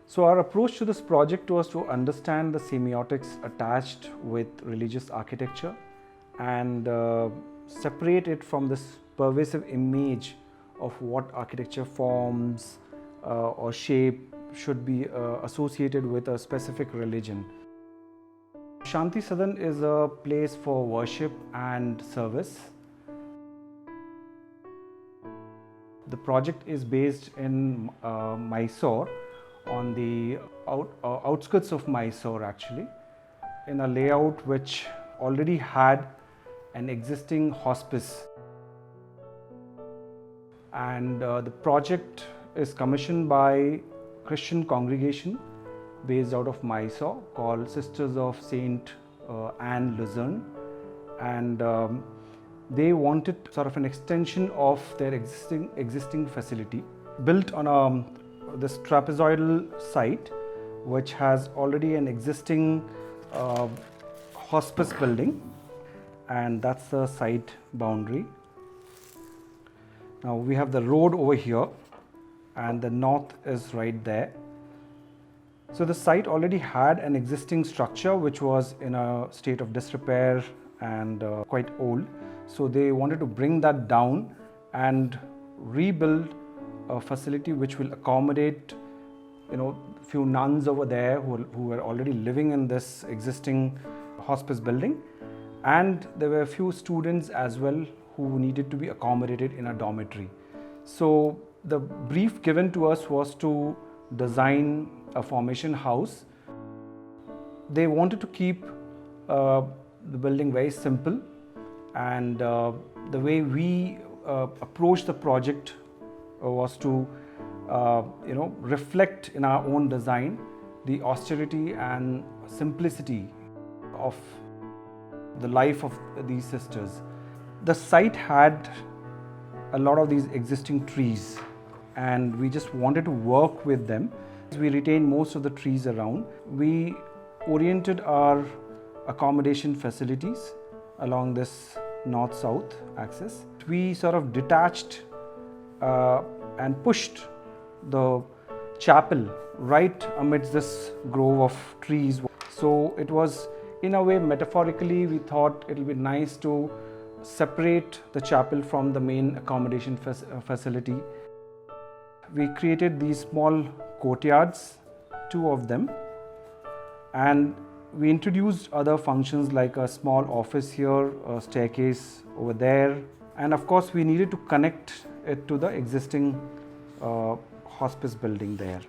So our approach to this project was to understand the semiotics attached with religious architecture and separate it from this pervasive image of what architecture forms or shape should be associated with a specific religion. Shanti Sadan is a place for worship and service. The project is based in Mysore, on the outskirts of Mysore actually, in a layout which already had an existing hospice. And the project is commissioned by Christian congregation based out of Mysore called Sisters of Saint Anne Luzerne, and they wanted sort of an extension of their existing facility built on this trapezoidal site which has already an existing hospice building, and that's the site boundary. Now we have the road over here and the north is right there. So the site already had an existing structure which was in a state of disrepair and quite old. So they wanted to bring that down and rebuild a facility which will accommodate, few nuns over there who were already living in this existing hospice building, and there were a few students as well who needed to be accommodated in a dormitory. So the brief given to us was to design a formation house. They wanted to keep the building very simple, and the way we approached the project was to reflect in our own design the austerity and simplicity of the life of these sisters. The site had a lot of these existing trees and we just wanted to work with them. We retained most of the trees around. We oriented our accommodation facilities along this north-south axis. We sort of detached and pushed the chapel right amidst this grove of trees. So it was, in a way, metaphorically, we thought it would be nice to separate the chapel from the main accommodation facility. We created these small courtyards, 2 of them, and we introduced other functions like a small office here, a staircase over there, and of course we needed to connect it to the existing hospice building there.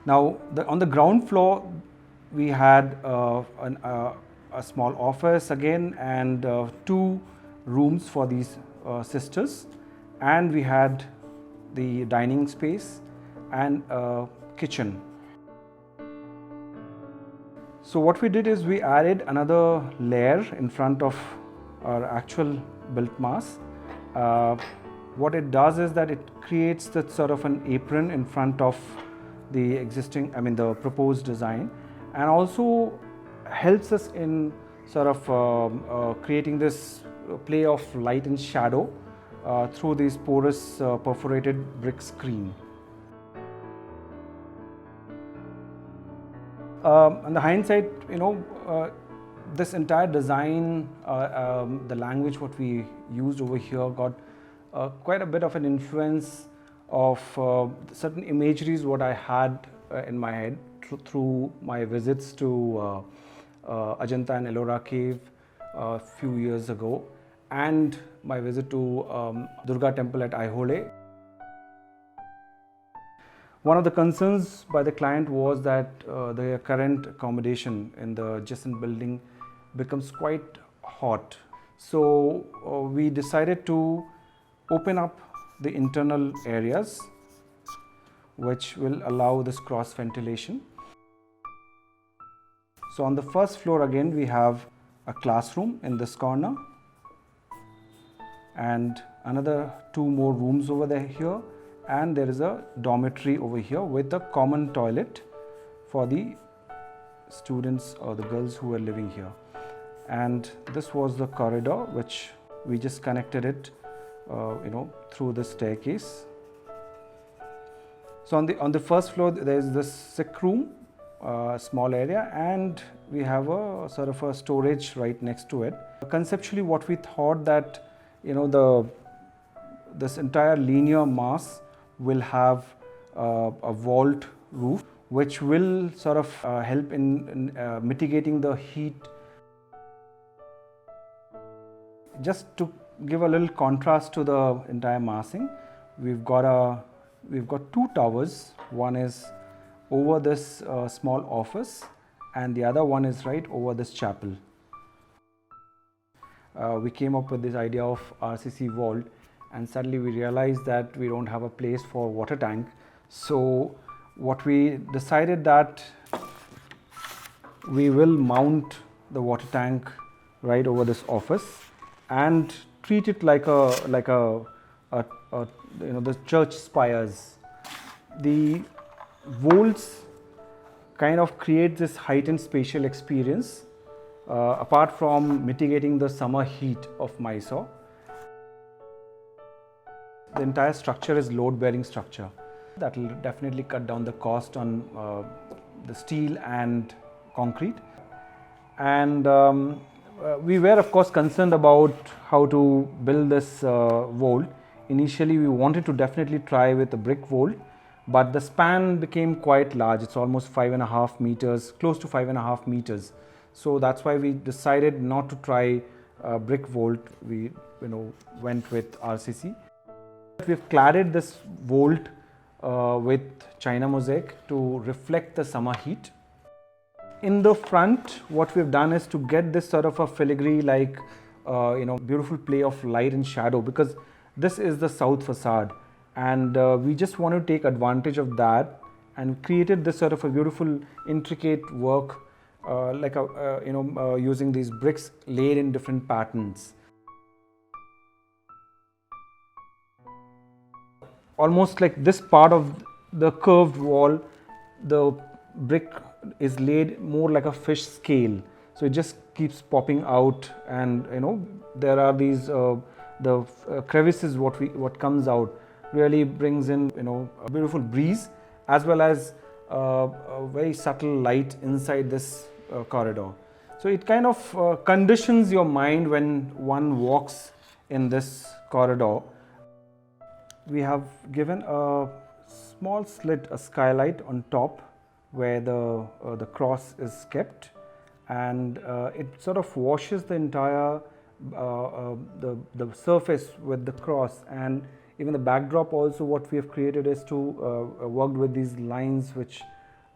Now on the ground floor we had a small office again and 2 rooms for these sisters, and we had the dining space and a kitchen. So what we did is we added another layer in front of our actual built mass. What it does is that it creates that sort of an apron in front of the the proposed design, and also helps us in sort of creating this play of light and shadow through this porous perforated brick screen. On the hindsight, this entire design, the language what we used over here got quite a bit of an influence of certain imageries what I had in my head through my visits to Ajanta and Ellora cave a few years ago, and my visit to Durga temple at Aihole. One of the concerns by the client was that the current accommodation in the adjacent building becomes quite hot. So we decided to open up the internal areas which will allow this cross ventilation. So on the first floor again we have a classroom in this corner and another 2 more rooms over there here, and there is a dormitory over here with a common toilet for the students or the girls who were living here. And this was the corridor which we just connected it through the staircase. So on the first floor there is this sick room, small area, and we have a sort of a storage right next to it. Conceptually, what we thought that this entire linear mass will have a vault roof, which will sort of help in mitigating the heat. Just to give a little contrast to the entire massing, we've got two towers. One is over this small office, and the other one is right over this chapel. We came up with this idea of RCC vault, and suddenly we realized that we don't have a place for water tank. So what we decided that we will mount the water tank right over this office and treat it like the church spires. The vaults kind of create this heightened spatial experience, apart from mitigating the summer heat of Mysore. The entire structure is load-bearing structure. That will definitely cut down the cost on the steel and concrete. And we were of course concerned about how to build this vault. Initially we wanted to definitely try with a brick vault, but the span became quite large. It's almost 5.5 meters, close to 5.5 meters. So that's why we decided not to try a brick vault. We went with RCC. We've cladded this vault with China mosaic to reflect the summer heat. In the front, what we've done is to get this sort of a filigree, like beautiful play of light and shadow, because this is the south facade, and we just want to take advantage of that and created this sort of a beautiful intricate work, using these bricks laid in different patterns. Almost like this part of the curved wall, the brick is laid more like a fish scale, so it just keeps popping out, and there are these the crevices. What comes out really brings in a beautiful breeze, as well as a very subtle light inside this corridor. So it kind of conditions your mind when one walks in this corridor. We have given a small slit, a skylight on top, where the cross is kept, and it sort of washes the entire the surface with the cross, and even the backdrop also. What we have created is to worked with these lines which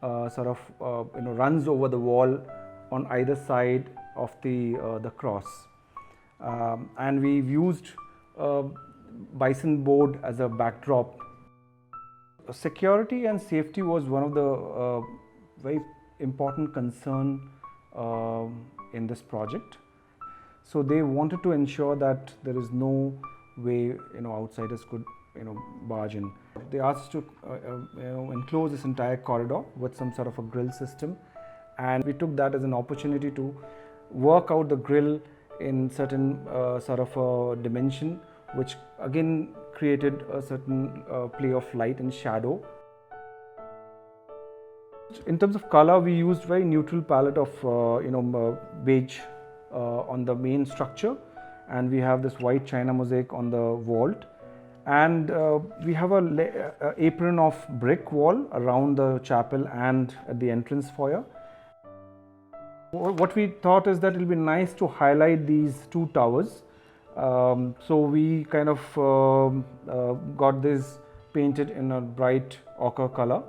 sort of runs over the wall on either side of the cross, and we've used bison board as a backdrop. Security and safety was one of the very important concern in this project. So they wanted to ensure that there is no way outsiders could barge in. They asked to enclose this entire corridor with some sort of a grill system, and we took that as an opportunity to work out the grill in certain sort of a dimension, which again created a certain play of light and shadow. In terms of color, we used very neutral palette of beige on the main structure, and we have this white China mosaic on the vault, and we have a apron of brick wall around the chapel and at the entrance foyer. What we thought is that it will be nice to highlight these two towers. So we kind of got this painted in a bright ochre color.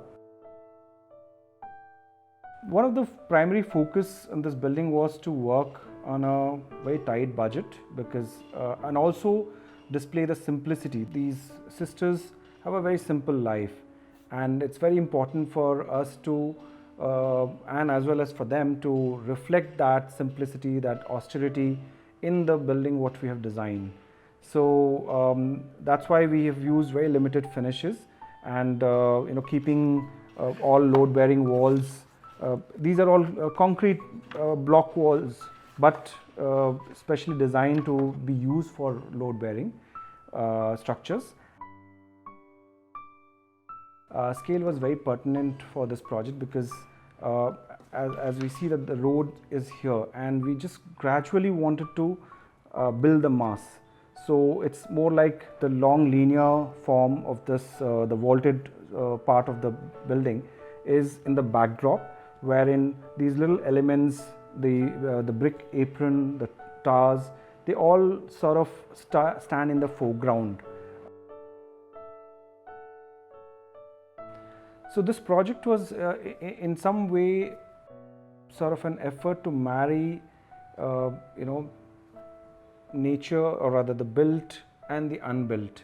One of the primary focus in this building was to work on a very tight budget, because and also display the simplicity. These sisters have a very simple life, and it's very important for us to and as well as for them to reflect that simplicity, that austerity in the building what we have designed. So that's why we have used very limited finishes, and keeping all load bearing walls. These are all concrete block walls, but specially designed to be used for load bearing structures. Scale was very pertinent for this project because as we see that the road is here, and we just gradually wanted to build the mass. So it's more like the long linear form of this, the vaulted part of the building is in the backdrop, wherein these little elements, the brick apron, the towers, they all sort of stand in the foreground. So this project was in some way sort of an effort to marry nature, or rather the built and the unbuilt.